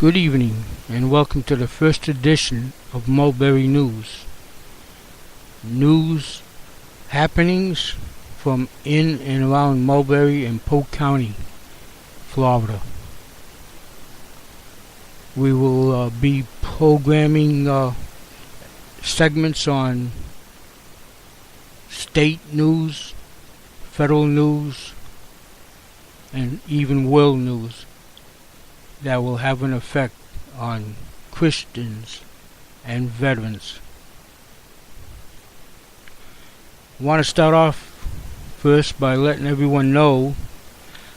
Good evening, and welcome to the first edition of Mulberry News. News happenings from in and around Mulberry and Polk County, Florida. We will be programming segments on state news, federal news, and even world news that will have an effect on Christians and veterans. I want to start off first by letting everyone know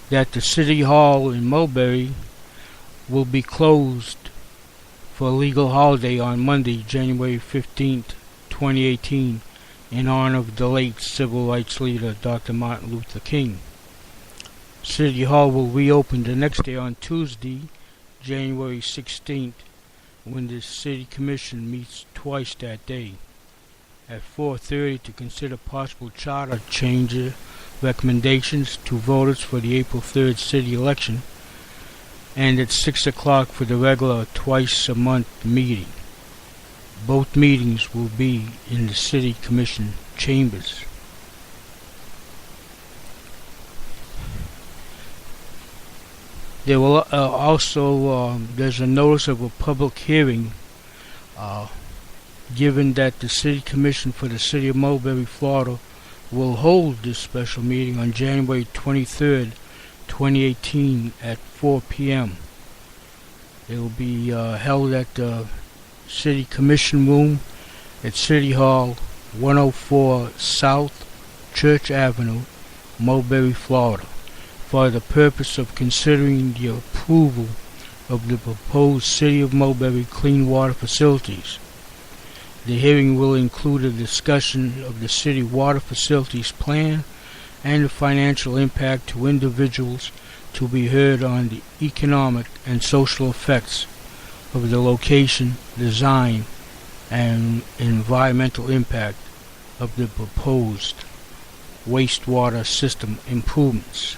that the City Hall in Mulberry will be closed for a legal holiday on Monday, January 15th, 2018, in honor of the late civil rights leader Dr. Martin Luther King. City Hall will reopen the next day on Tuesday, January 16th, when the City Commission meets twice that day, at 4:30 to consider possible charter change recommendations to voters for the April 3rd city election, and at 6 o'clock for the regular twice-a-month meeting. Both meetings will be in the City Commission chambers. There will there's a notice of a public hearing given that the City Commission for the City of Mulberry, Florida will hold this special meeting on January 23rd, 2018 at 4 p.m. It will be held at the City Commission Room at City Hall, 104 South Church Avenue, Mulberry, Florida, for the purpose of considering the approval of the proposed City of Mulberry clean water facilities. The hearing will include a discussion of the city water facilities plan and the financial impact to individuals, to be heard on the economic and social effects of the location, design, and environmental impact of the proposed wastewater system improvements.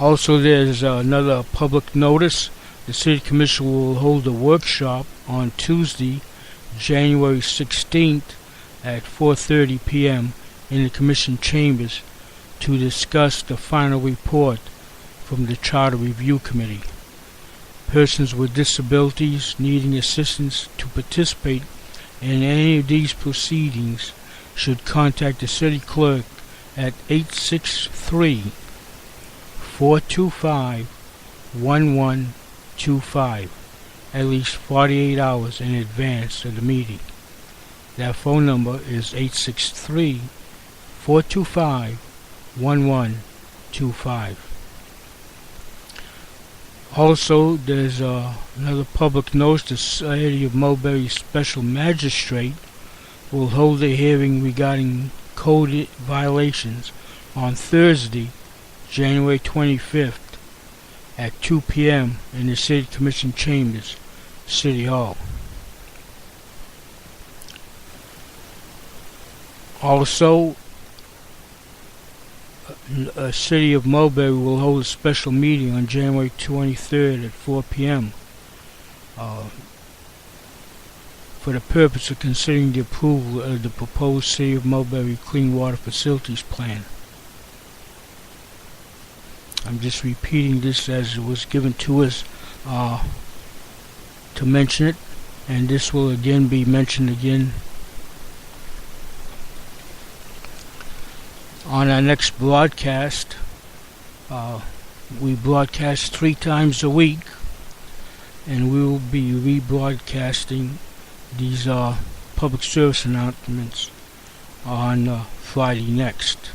Also, there's another public notice. The City Commission will hold a workshop on Tuesday, January 16th at 4:30 p.m. in the Commission chambers to discuss the final report from the Charter Review Committee. Persons with disabilities needing assistance to participate in any of these proceedings should contact the City Clerk at 863-425-1125 at least 48 hours in advance of the meeting. That phone number is 863-425-1125. Also, there's another public notice. The City of Mulberry Special Magistrate will hold a hearing regarding code violations on Thursday, January 25th at 2 p.m. in the City Commission chambers, City Hall. Also, the City of Mulberry will hold a special meeting on January 23rd at 4 p.m. For the purpose of considering the approval of the proposed City of Mulberry Clean Water Facilities Plan. I'm just repeating this as it was given to us to mention it, and this will again be mentioned again on our next broadcast. We broadcast 3 times a week, and we will be rebroadcasting these public service announcements on Friday next.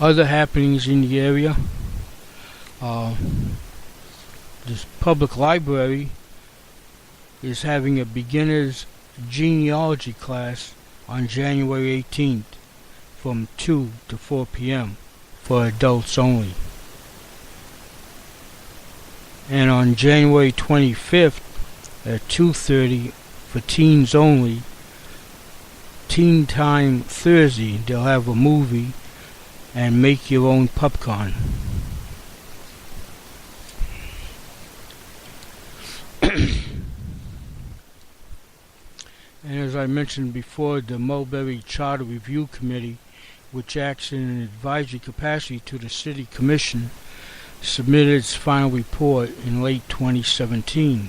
Other happenings in the area. This public library is having a beginner's genealogy class on January 18th from 2 to 4 p.m. for adults only. And on January 25th at 2:30 for teens only, Teen Time Thursday, they'll have a movie and make your own popcorn. And as I mentioned before, the Mulberry Charter Review Committee, which acts in an advisory capacity to the City Commission, submitted its final report in late 2017.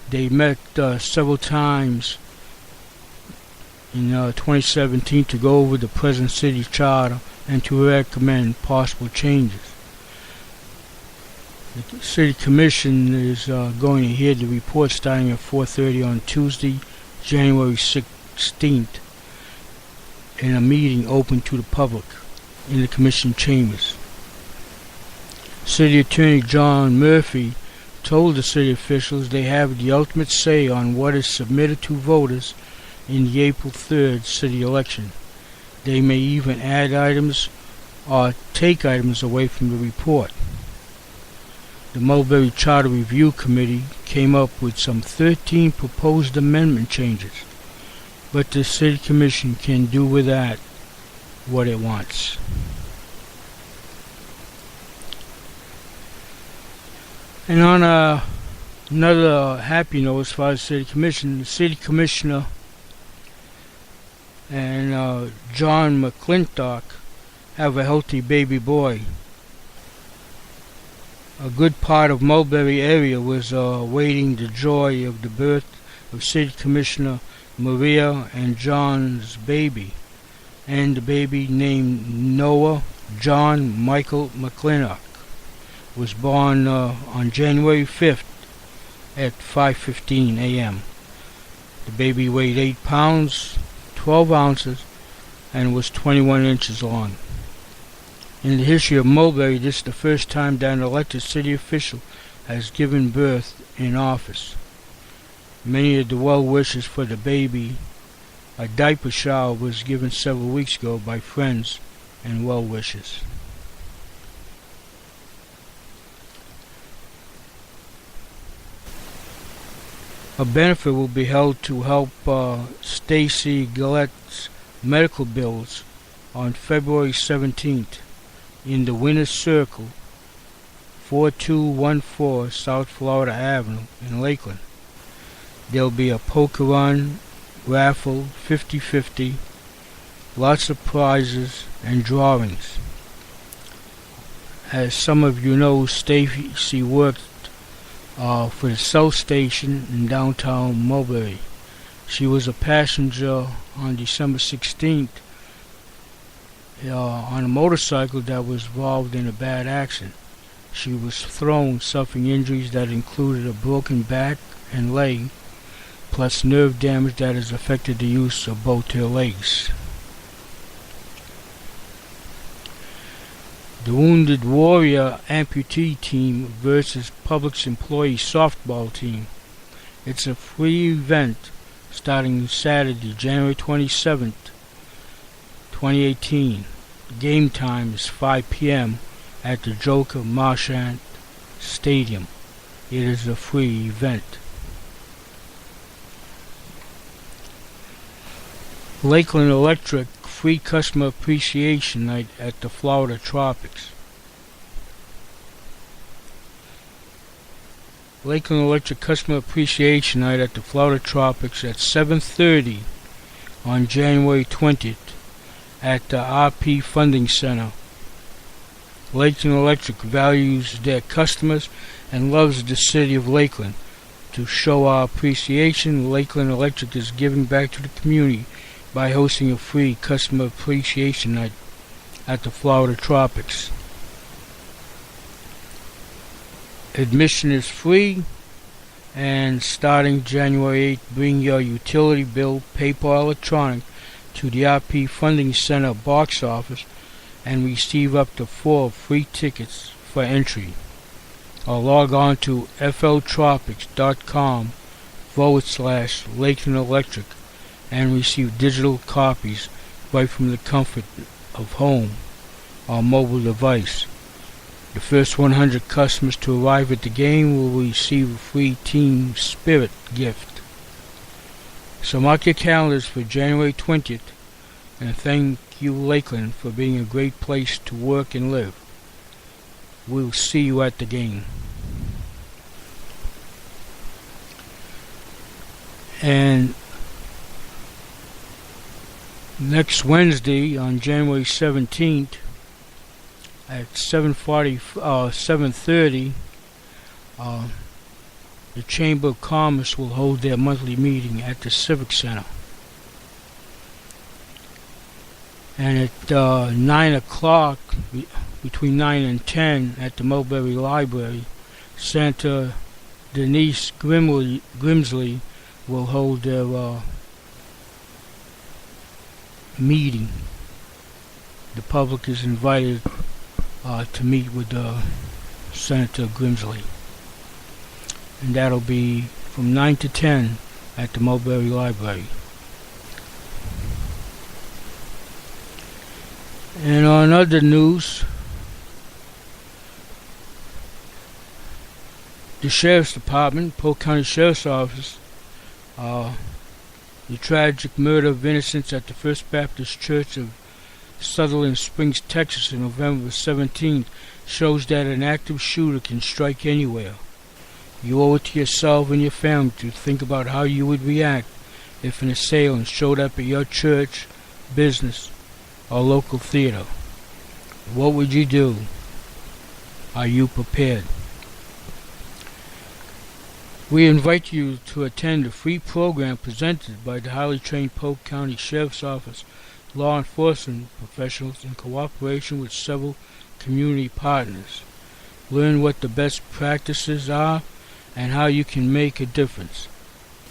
They met several times in 2017 to go over the present city charter and to recommend possible changes. The City Commission is going to hear the report starting at 4:30 on Tuesday, January 16th, in a meeting open to the public in the Commission chambers. City Attorney John Murphy told the city officials they have the ultimate say on what is submitted to voters in the April 3rd city election. They may even add items or take items away from the report. The Mulberry Charter Review Committee came up with some 13 proposed amendment changes, but the City Commission can do with that what it wants. And on another happy note as far as City Commission, the City Commissioner and John McClintock have a healthy baby boy. A good part of Mulberry area was awaiting the joy of the birth of City Commissioner Maria and John's baby, and the baby named Noah John Michael McClintock was born on January 5th at 5:15 a.m. The baby weighed 8 pounds, 12 ounces, and was 21 inches long. In the history of Mulberry, this is the first time that an elected city official has given birth in office. Many of the well wishes for the baby, a diaper shower was given several weeks ago by friends and well wishers. A benefit will be held to help Stacy Gillette's medical bills on February 17th in the Winner's Circle, 4214 South Florida Avenue in Lakeland. There'll be a poker run, raffle, 50-50, lots of prizes and drawings. As some of you know, Stacy worked for the South Station in downtown Mulberry. She was a passenger on December 16th on a motorcycle that was involved in a bad accident. She was thrown, suffering injuries that included a broken back and leg, plus nerve damage that has affected the use of both her legs. The Wounded Warrior amputee team versus Publix employee softball team. It's a free event starting Saturday, January 27th, 2018. Game time is 5 p.m. at the Joker Marchant Stadium. It is a free event. Lakeland Electric free customer appreciation night at the Florida Tropics. Lakeland Electric customer appreciation night at the Florida Tropics at 7:30 on January 20th at the RP Funding Center. Lakeland Electric values their customers and loves the city of Lakeland. To show our appreciation, Lakeland Electric is giving back to the community by hosting a free customer appreciation night at the Florida Tropics. Admission is free, and starting January 8th, bring your utility bill, paper or electronic, to the RP Funding Center box office and receive up to 4 free tickets for entry. Or log on to fltropics.com/Lakeland Electric and receive digital copies right from the comfort of home or mobile device. The first 100 customers to arrive at the game will receive a free Team Spirit gift. So mark your calendars for January 20th, and thank you, Lakeland, for being a great place to work and live. We'll see you at the game. And next Wednesday, on January 17th, at 7:30, the Chamber of Commerce will hold their monthly meeting at the Civic Center. And at 9 o'clock, between 9 and 10, at the Mulberry Library, Senator Denise Grimsley will hold their meeting. The public is invited to meet with Senator Grimsley. And that'll be from 9 to 10 at the Mulberry Library. And on other news, the Sheriff's Department, Polk County Sheriff's Office, the tragic murder of innocents at the First Baptist Church of Sutherland Springs, Texas, on November 17th shows that an active shooter can strike anywhere. You owe it to yourself and your family to think about how you would react if an assailant showed up at your church, business, or local theater. What would you do? Are you prepared? We invite you to attend a free program presented by the highly trained Polk County Sheriff's Office law enforcement professionals in cooperation with several community partners. Learn what the best practices are and how you can make a difference.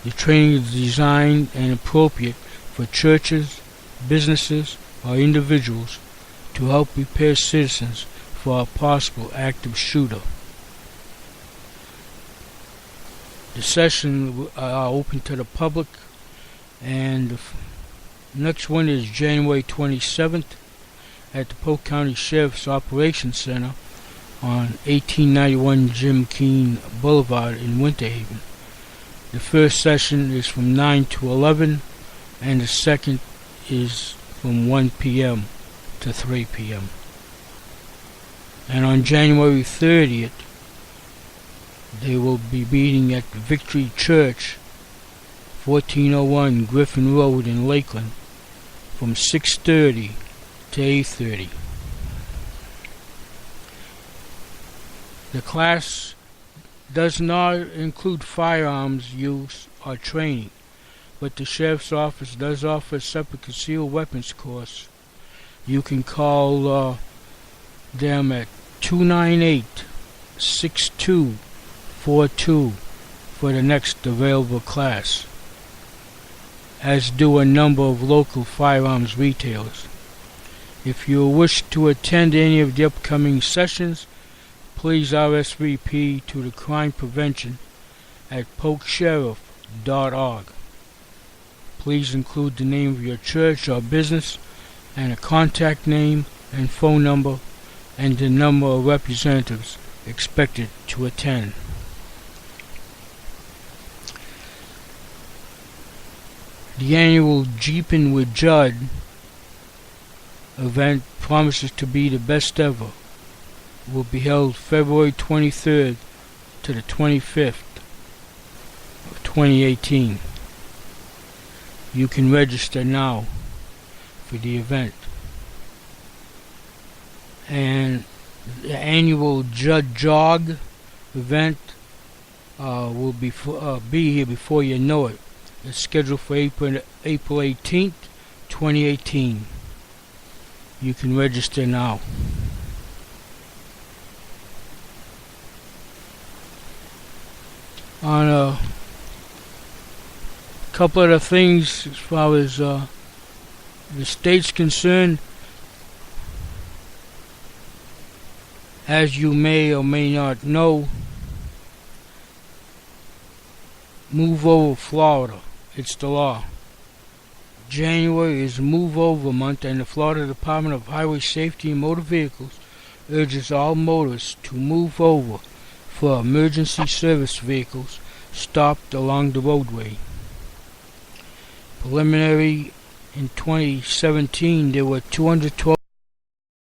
The training is designed and appropriate for churches, businesses, or individuals to help prepare citizens for a possible active shooter. The sessions are open to the public, and the next one is January 27th at the Polk County Sheriff's Operations Center on 1891 Jim Keene Boulevard in Winter Haven. The first session is from 9 to 11, and the second is from 1 p.m. to 3 p.m. And on January 30th, they will be meeting at Victory Church, 1401 Griffin Road in Lakeland, from 6:30 to 8:30. The class does not include firearms use or training, but the Sheriff's Office does offer a separate concealed weapons course. You can call them at 298-6242 for the next available class, as do a number of local firearms retailers. If you wish to attend any of the upcoming sessions, please RSVP to the crime prevention at polksheriff.org. Please include the name of your church or business and a contact name and phone number and the number of representatives expected to attend. The annual Jeepin' with Judd event promises to be the best ever. It will be held February 23rd to the 25th of 2018. You can register now for the event. And the annual Judd Jog event will be here before you know it. It's scheduled for April 18th, 2018. You can register now. On a couple of the things as far as the state's concerned, as you may or may not know, move over Florida. It's the law. January is Move Over Month, and the Florida Department of Highway Safety and Motor Vehicles urges all motorists to move over for emergency service vehicles stopped along the roadway. Preliminary In 2017, there were 212